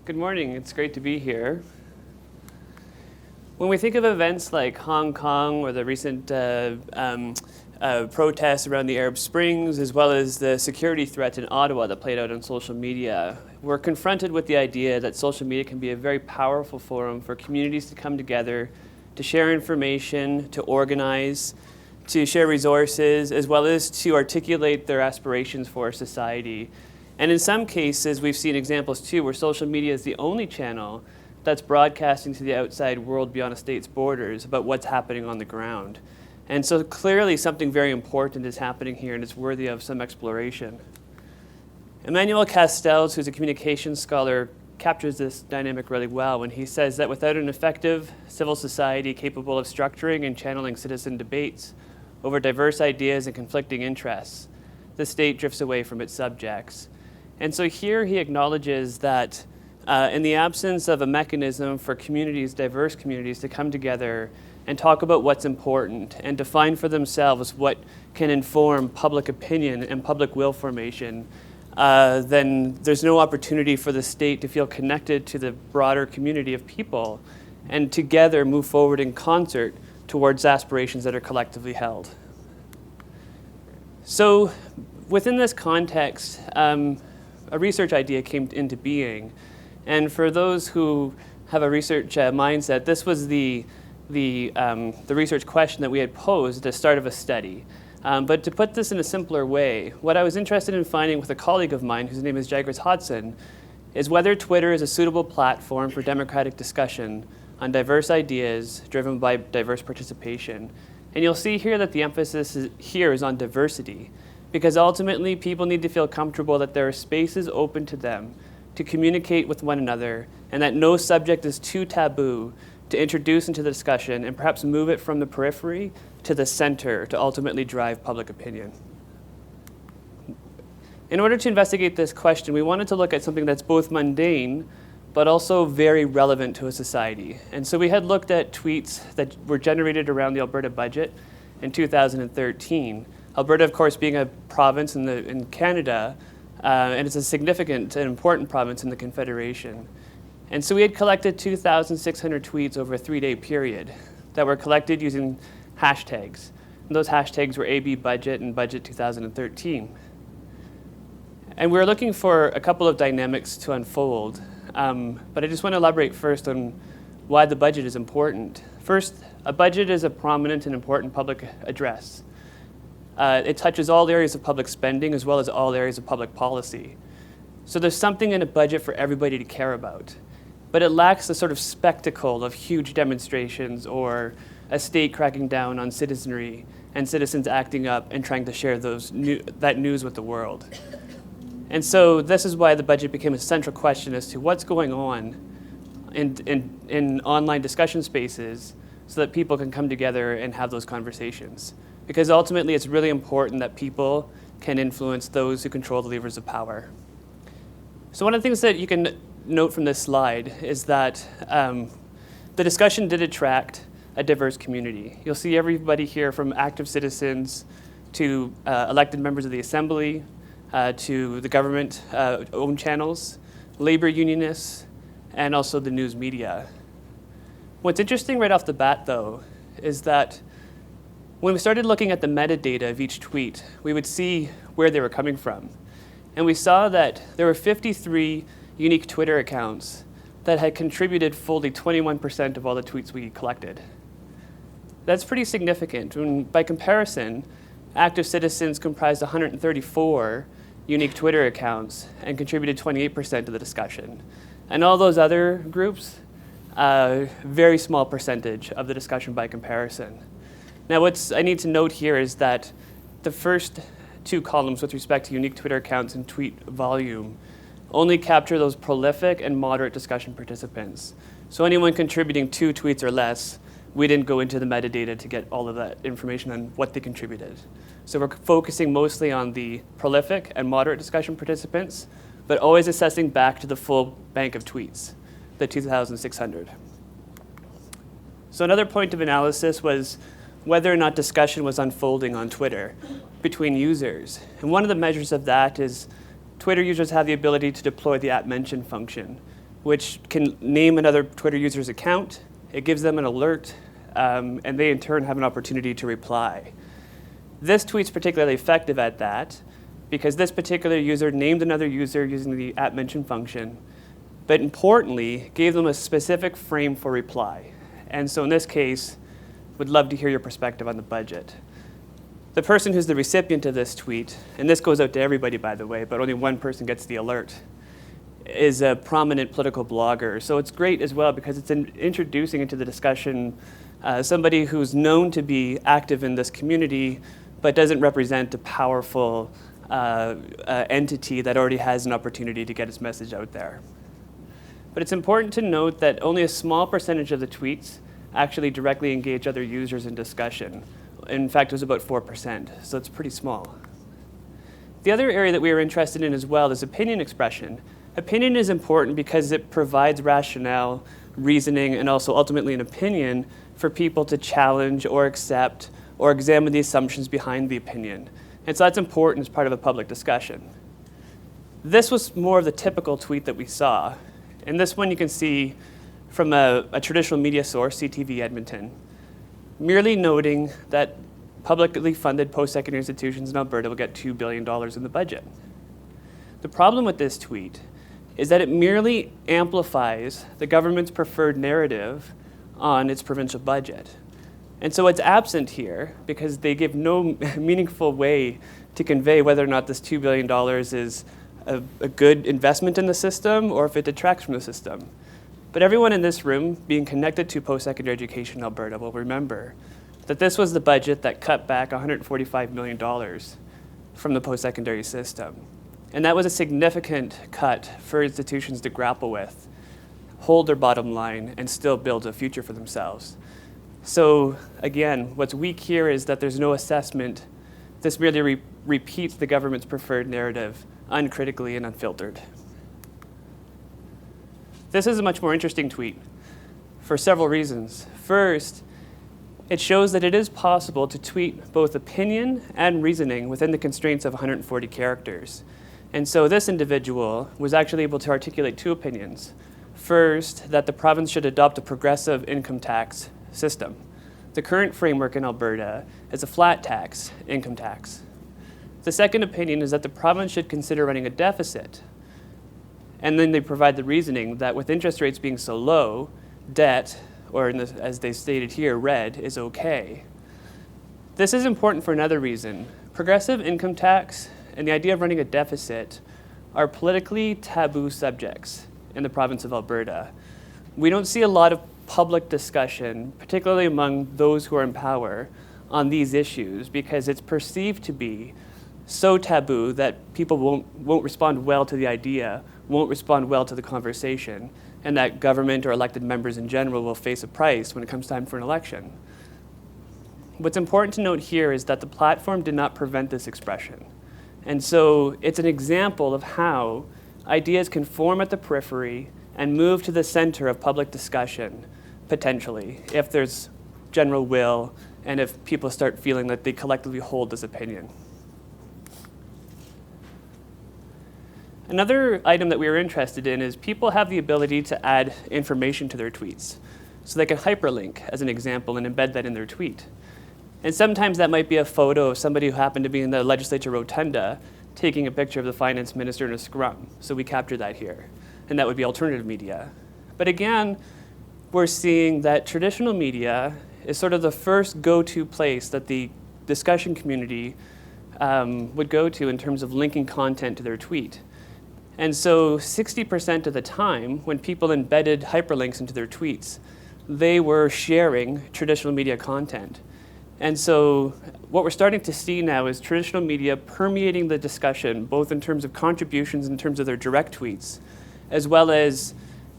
Good morning. It's great to be here. When we think of events like Hong Kong or the recent protests around the Arab Springs, as well as the security threat in Ottawa that played out on social media, we're confronted with the idea that social media can be a very powerful forum for communities to come together, to share information, to organize, to share resources, as well as to articulate their aspirations for society. And in some cases, we've seen examples too, where social media is the only channel that's broadcasting to the outside world beyond a state's borders about what's happening on the ground. And so clearly something very important is happening here, and it's worthy of some exploration. Emmanuel Castells, who's a communications scholar, captures this dynamic really well when he says that without an effective civil society capable of structuring and channeling citizen debates over diverse ideas and conflicting interests, the state drifts away from its subjects. And so here he acknowledges that in the absence of a mechanism for communities, diverse communities, to come together and talk about what's important and define for themselves what can inform public opinion and public will formation, then there's no opportunity for the state to feel connected to the broader community of people and together move forward in concert towards aspirations that are collectively held. So within this context, a research idea came into being. And for those who have a research mindset, this was the research question that we had posed at the start of a study. But to put this in a simpler way, what I was interested in finding with a colleague of mine, whose name is Jagris Hodson, is whether Twitter is a suitable platform for democratic discussion on diverse ideas driven by diverse participation. And you'll see here that the emphasis here is on diversity, because ultimately people need to feel comfortable that there are spaces open to them to communicate with one another, and that no subject is too taboo to introduce into the discussion and perhaps move it from the periphery to the center to ultimately drive public opinion. In order to investigate this question, we wanted to look at something that's both mundane but also very relevant to a society. And so we had looked at tweets that were generated around the Alberta budget in 2013. Alberta, of course, being a province in Canada, and it's a significant and important province in the Confederation. And so we had collected 2,600 tweets over a 3-day period that were collected using hashtags. And those hashtags were AB Budget and Budget 2013. And we were looking for a couple of dynamics to unfold, but I just want to elaborate first on why the budget is important. First, a budget is a prominent and important public address. It touches all areas of public spending as well as all areas of public policy. So there's something in a budget for everybody to care about. But it lacks the sort of spectacle of huge demonstrations or a state cracking down on citizenry and citizens acting up and trying to share that news with the world. And so this is why the budget became a central question as to what's going on in online discussion spaces so that people can come together and have those conversations. Because ultimately it's really important that people can influence those who control the levers of power. So one of the things that you can note from this slide is that the discussion did attract a diverse community. You'll see everybody here from active citizens to elected members of the Assembly, to the government-owned channels, labor unionists, and also the news media. What's interesting right off the bat, though, is that when we started looking at the metadata of each tweet, we would see where they were coming from. And we saw that there were 53 unique Twitter accounts that had contributed fully 21% of all the tweets we collected. That's pretty significant. By comparison, active citizens comprised 134 unique Twitter accounts and contributed 28% to the discussion. And all those other groups, very small percentage of the discussion by comparison. Now, what I need to note here is that the first two columns with respect to unique Twitter accounts and tweet volume only capture those prolific and moderate discussion participants. So anyone contributing 2 tweets or less, we didn't go into the metadata to get all of that information on what they contributed. So we're focusing mostly on the prolific and moderate discussion participants, but always assessing back to the full bank of tweets, the 2,600. So another point of analysis was whether or not discussion was unfolding on Twitter between users. And one of the measures of that is Twitter users have the ability to deploy the @mention function. which can name another Twitter user's account. It gives them an alert, and they in turn have an opportunity to reply. This tweet's particularly effective at that because this particular user named another user using the @mention function, but importantly, gave them a specific frame for reply. And so in this case, would love to hear your perspective on the budget. The person who's the recipient of this tweet, and this goes out to everybody by the way, but only one person gets the alert, is a prominent political blogger. So it's great as well because it's introducing into the discussion somebody who's known to be active in this community, but doesn't represent a powerful entity that already has an opportunity to get its message out there. But it's important to note that only a small percentage of the tweets actually directly engage other users in discussion. In fact, it was about 4%, so it's pretty small. The other area that we were interested in as well is opinion expression. Opinion is important because it provides rationale, reasoning, and also ultimately an opinion for people to challenge or accept or examine the assumptions behind the opinion. And so that's important as part of a public discussion. This was more of the typical tweet that we saw. In this one you can see from a traditional media source, CTV Edmonton, merely noting that publicly funded post-secondary institutions in Alberta will get $2 billion in the budget. The problem with this tweet is that it merely amplifies the government's preferred narrative on its provincial budget. And so it's absent here because they give no meaningful way to convey whether or not this $2 billion is a good investment in the system or if it detracts from the system. But everyone in this room being connected to post-secondary education in Alberta will remember that this was the budget that cut back $145 million from the post-secondary system. And that was a significant cut for institutions to grapple with, hold their bottom line, and still build a future for themselves. So again, what's weak here is that there's no assessment. This merely repeats the government's preferred narrative uncritically and unfiltered. This is a much more interesting tweet for several reasons. First, it shows that it is possible to tweet both opinion and reasoning within the constraints of 140 characters. And so this individual was actually able to articulate two opinions. First, that the province should adopt a progressive income tax system. The current framework in Alberta is a flat tax income tax. The second opinion is that the province should consider running a deficit. And then they provide the reasoning that with interest rates being so low, debt, or as they stated here, red, is okay. This is important for another reason. Progressive income tax and the idea of running a deficit are politically taboo subjects in the province of Alberta. We don't see a lot of public discussion, particularly among those who are in power, on these issues because it's perceived to be so taboo that people won't respond well to the idea, won't respond well to the conversation, and that government or elected members in general will face a price when it comes time for an election. What's important to note here is that the platform did not prevent this expression. And so it's an example of how ideas can form at the periphery and move to the center of public discussion, potentially, if there's general will and if people start feeling that they collectively hold this opinion. Another item that we were interested in is people have the ability to add information to their tweets. So they can hyperlink, as an example, and embed that in their tweet. And sometimes that might be a photo of somebody who happened to be in the legislature rotunda taking a picture of the finance minister in a scrum. So we capture that here. And that would be alternative media. But again, we're seeing that traditional media is sort of the first go-to place that the discussion community would go to in terms of linking content to their tweet. And so 60% of the time, when people embedded hyperlinks into their tweets, they were sharing traditional media content. And so what we're starting to see now is traditional media permeating the discussion, both in terms of contributions, in terms of their direct tweets, as well as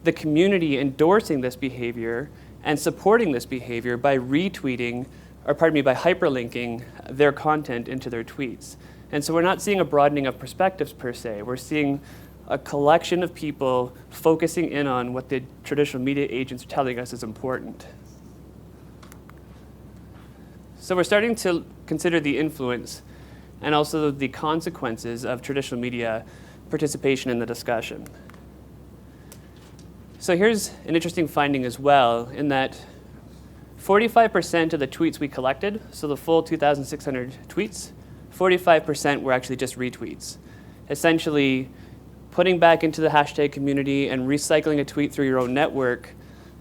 the community endorsing this behavior and supporting this behavior by retweeting, or pardon me, by hyperlinking their content into their tweets. And so we're not seeing a broadening of perspectives per se. We're seeing a collection of people focusing in on what the traditional media agents are telling us is important. So we're starting to consider the influence and also the consequences of traditional media participation in the discussion. So here's an interesting finding as well, in that 45% of the tweets we collected, so the full 2,600 tweets, 45% were actually just retweets. Essentially, putting back into the hashtag community and recycling a tweet through your own network,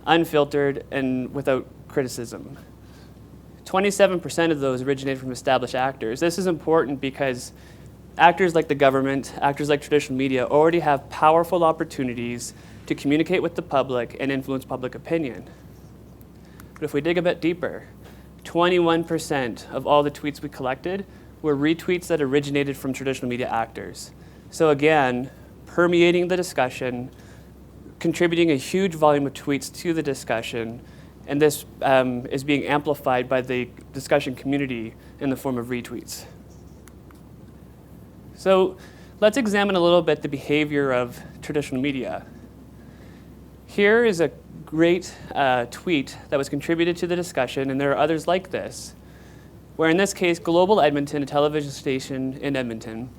unfiltered and without criticism. 27% of those originated from established actors. This is important because actors like the government, actors like traditional media already have powerful opportunities to communicate with the public and influence public opinion. But if we dig a bit deeper, 21% of all the tweets we collected were retweets that originated from traditional media actors. So again, permeating the discussion, contributing a huge volume of tweets to the discussion, and this is being amplified by the discussion community in the form of retweets. So let's examine a little bit the behavior of traditional media. Here is a great tweet that was contributed to the discussion, and there are others like this, where in this case, Global Edmonton, a television station in Edmonton,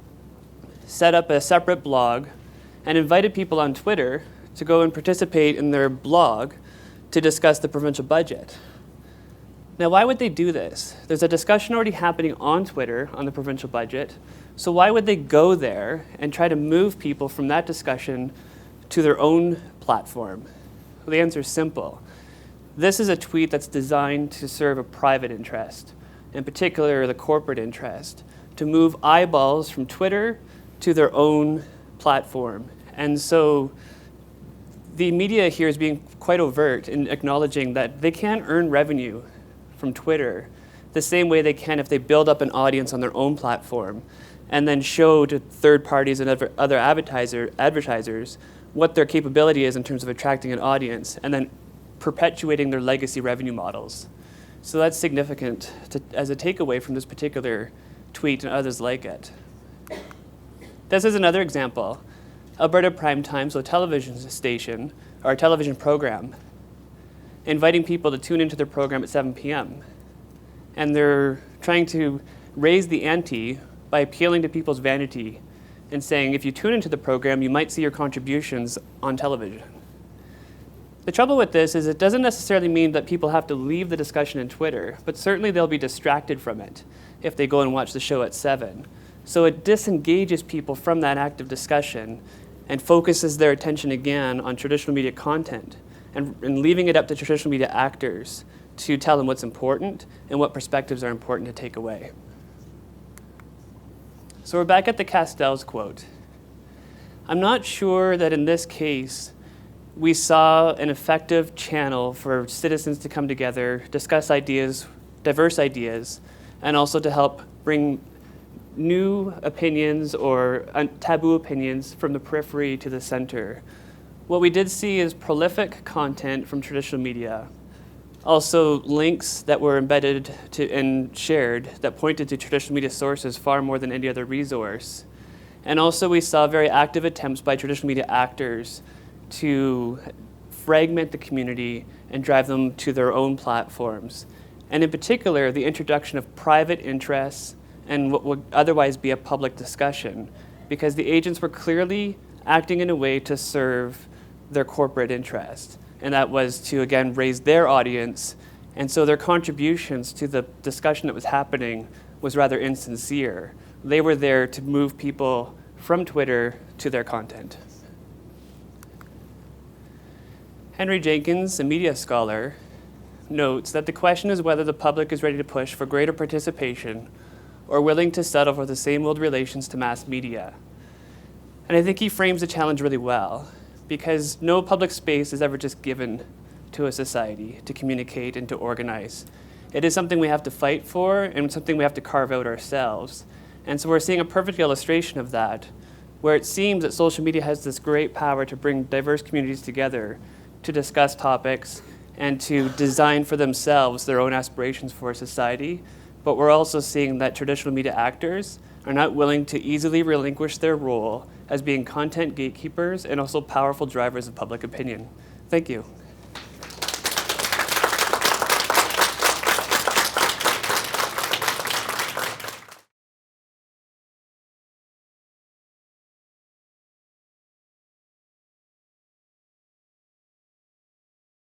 set up a separate blog and invited people on Twitter to go and participate in their blog to discuss the provincial budget. Now, why would they do this? There's a discussion already happening on Twitter on the provincial budget, so why would they go there and try to move people from that discussion to their own platform? Well, the answer is simple. This is a tweet that's designed to serve a private interest, in particular the corporate interest, to move eyeballs from Twitter to their own platform. And so the media here is being quite overt in acknowledging that they can't earn revenue from Twitter the same way they can if they build up an audience on their own platform and then show to third parties and other advertisers what their capability is in terms of attracting an audience and then perpetuating their legacy revenue models. So that's significant as a takeaway from this particular tweet and others like it. This is another example. Alberta Primetime, so a television station, or a television program, inviting people to tune into their program at 7 p.m. And they're trying to raise the ante by appealing to people's vanity and saying, if you tune into the program, you might see your contributions on television. The trouble with this is it doesn't necessarily mean that people have to leave the discussion in Twitter, but certainly they'll be distracted from it if they go and watch the show at 7. So it disengages people from that active discussion and focuses their attention again on traditional media content and leaving it up to traditional media actors to tell them what's important and what perspectives are important to take away. So we're back at the Castells quote. I'm not sure that in this case we saw an effective channel for citizens to come together, discuss ideas, diverse ideas, and also to help bring new opinions or taboo opinions from the periphery to the center. What we did see is prolific content from traditional media, also links that were embedded and shared that pointed to traditional media sources far more than any other resource. And also we saw very active attempts by traditional media actors to fragment the community and drive them to their own platforms. And in particular, the introduction of private interests and what would otherwise be a public discussion, because the agents were clearly acting in a way to serve their corporate interest. And that was to, again, raise their audience. And so their contributions to the discussion that was happening was rather insincere. They were there to move people from Twitter to their content. Henry Jenkins, a media scholar, notes that the question is whether the public is ready to push for greater participation or willing to settle for the same old relations to mass media. And I think he frames the challenge really well, because no public space is ever just given to a society to communicate and to organize. It is something we have to fight for and something we have to carve out ourselves. And so we're seeing a perfect illustration of that, where it seems that social media has this great power to bring diverse communities together to discuss topics and to design for themselves their own aspirations for society. But we're also seeing that traditional media actors are not willing to easily relinquish their role as being content gatekeepers and also powerful drivers of public opinion. Thank you.